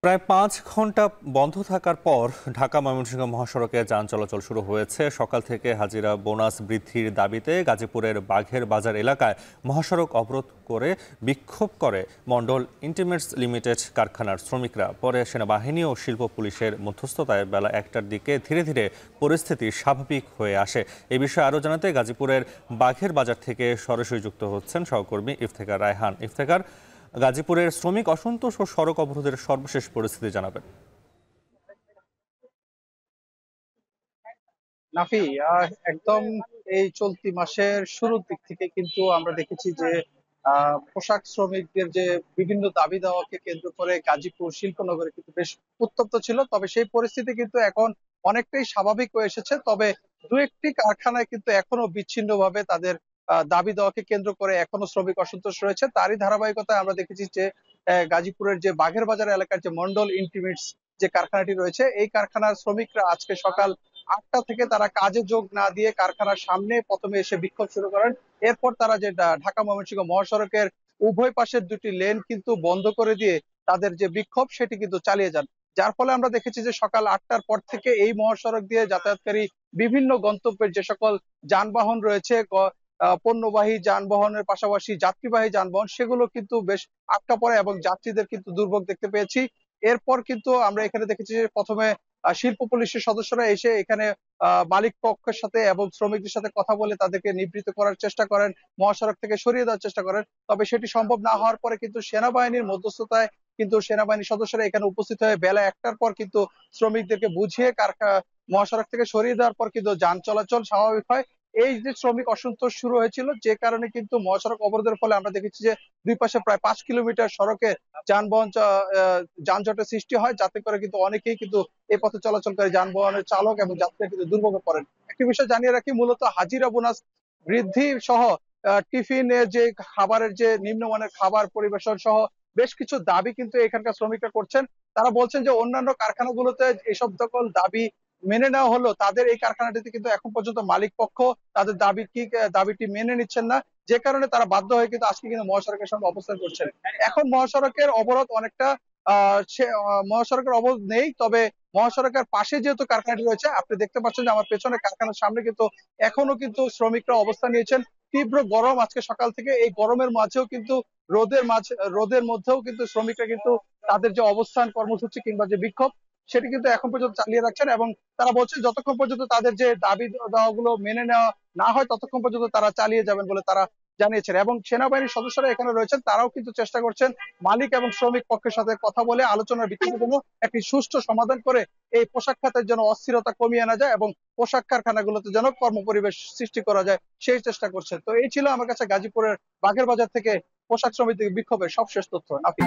প্রায় ৫ ঘন্টা বন্ধ থাকার পর ঢাকা ময়মনসিংহ মহাসড়কে যান চলাচল শুরু হয়েছে। সকাল থেকে হাজিরা বোনাস বৃদ্ধির দাবিতে গাজীপুরের বাঘের বাজার এলাকায় মহাসড়ক অবরোধ করে বিক্ষোভ করে মণ্ডল ইন্টিমেটস লিমিটেড কারখানার শ্রমিকরা। পরে সেনাবাহিনী ও শিল্প পুলিশের মধ্যস্থতায় বেলা ১টার দিকে ধীরে ধীরে পরিস্থিতি স্বাভাবিক হয়ে আসে। এ বিষয়ে আরও জানাতে গাজীপুরের বাঘের বাজার থেকে সরাসরি যুক্ত হচ্ছেন সহকর্মী ইফতেখার রায়হান। ইফতেখার, গাজীপুরের শ্রমিক অসন্তোষ ও সড়ক অবরোধের সর্বশেষ পরিস্থিতি জানাবেন। নাফি, একদম এই চলতি মাসের শুরুর দিক থেকে কিন্তু আমরা দেখেছি যে পোশাক শ্রমিকদের যে বিভিন্ন দাবি দাওয়াকে কেন্দ্র করে গাজীপুর শিল্পনগরে কিন্তু বেশ উত্তপ্ত ছিল। তবে সেই পরিস্থিতি কিন্তু এখন অনেকটাই স্বাভাবিক হয়ে এসেছে। তবে দু একটি কারখানায় কিন্তু এখনো বিচ্ছিন্নভাবে তাদের দাবি দেওয়াকে কেন্দ্র করে এখনো শ্রমিক অসন্তোষ রয়েছে। তারই ধারাবাহিকতায় আমরা দেখেছি যে গাজীপুরের যে বাঘের বাজার এলাকার যে মন্ডল ইন্টিমেটস যে কারখানাটি রয়েছে, এই কারখানার শ্রমিকরা আজকে সকাল ৮টা থেকে তারা কাজে যোগ না দিয়ে কারখানার সামনে প্রথমে এসে বিক্ষোভ শুরু করেন। এরপর তারা যে ঢাকা ময়মনসিংহ মহাসড়কের উভয় পাশের দুটি লেন কিন্তু বন্ধ করে দিয়ে তাদের যে বিক্ষোভ সেটি কিন্তু চালিয়ে যান। যার ফলে আমরা দেখেছি যে সকাল ৮টার পর থেকে এই মহাসড়ক দিয়ে যাতায়াতকারী বিভিন্ন গন্তব্যের যে সকল যানবাহন রয়েছে, পণ্যবাহী যানবাহনের পাশাপাশি যাত্রীবাহী যানবাহন, সেগুলো কিন্তু বেশ আটকা পড়ে এবং যাত্রীদের কিন্তু দুর্ভোগ দেখতে পেয়েছি। এরপর কিন্তু আমরা এখানে দেখেছি যে প্রথমে শিল্প পুলিশের সদস্যরা এসে এখানে মালিক পক্ষের সাথে এবং শ্রমিকদের সাথে কথা বলে তাদেরকে নিবৃত্ত করার চেষ্টা করেন, মহাসড়ক থেকে সরিয়ে দেওয়ার চেষ্টা করেন। তবে সেটি সম্ভব না হওয়ার পরে কিন্তু সেনাবাহিনীর মধ্যস্থতায় কিন্তু সেনাবাহিনীর সদস্যরা এখানে উপস্থিত হয়ে বেলা ১টার পর কিন্তু শ্রমিকদেরকে বুঝিয়ে মহাসড়ক থেকে সরিয়ে দেওয়ার পর কিন্তু যান চলাচল স্বাভাবিক হয়। এই যে শ্রমিক অসন্তোষ শুরু হয়েছিল, যে কারণে কিন্তু মহাসড়ক অবরোধের ফলে আমরা দেখেছি যে দুই পাশে প্রায় ৫ কিলোমিটার সড়কে যানবাহন যানজটের সৃষ্টি হয়, যাতে করে কিন্তু অনেকেই কিন্তু এই পথে চলাচলকারী যানবাহনের চালক এবং যাত্রীরা কিন্তু দুর্ভোগে পড়েন। একটি বিষয় জানিয়ে রাখি, মূলত হাজিরা বোনাস বৃদ্ধি সহ টিফিনের যে খাবারের যে নিম্নমানের খাবার পরিবেশন সহ বেশ কিছু দাবি কিন্তু এখানকার শ্রমিকরা করছেন। তারা বলছেন যে অন্যান্য কারখানাগুলোতে এসব সকল দাবি মেনে নেওয়া হলো, তাদের এই কারখানাটিতে কিন্তু এখন পর্যন্ত মালিক পক্ষ তাদের দাবিটি মেনে নিচ্ছেন না। যে কারণে তারা বাধ্য হয়ে কিন্তু আজকে কিন্তু মহাসড়কের সামনে অবস্থান করছেন। এখন মহাসড়কের অবরোধ অনেকটা মহাসড়কের অবরোধ নেই, তবে মহাসড়কের পাশে যেহেতু কারখানাটি রয়েছে, আপনি দেখতে পাচ্ছেন যে আমার পেছনে কারখানার সামনে কিন্তু এখনো কিন্তু শ্রমিকরা অবস্থান নিয়েছেন। তীব্র গরম আজকে সকাল থেকে, এই গরমের মাঝেও কিন্তু রোদের মধ্যেও কিন্তু শ্রমিকরা কিন্তু তাদের যে অবস্থান কর্মসূচি কিংবা যে বিক্ষোভ সেটি কিন্তু এখন পর্যন্ত চালিয়ে রাখছেন এবং তারা বলছেন যতক্ষণ পর্যন্ত তাদের যে দাবি দাওয়াগুলো মেনে নেওয়া না হয় ততক্ষণ পর্যন্ত তারা চালিয়ে যাবেন বলে তারা জানিয়েছেন। এবং সেনাবাহিনীর সদস্যরা এখানে রয়েছেন, তারাও কিন্তু চেষ্টা করছেন মালিক এবং শ্রমিক পক্ষের সাথে কথা বলে আলোচনার ভিত্তিতে যেন একটি সুষ্ঠু সমাধান করে এই পোশাক খাতের যেন অস্থিরতা কমিয়ে আনা যায় এবং পোশাক কারখানাগুলোতে যেন কর্মপরিবেশ সৃষ্টি করা যায় সেই চেষ্টা করছেন। তো এই ছিল আমার কাছে গাজীপুরের বাঘের বাজার থেকে পোশাক শ্রমিকদের বিক্ষোভের সবশেষ তথ্য। নাফি।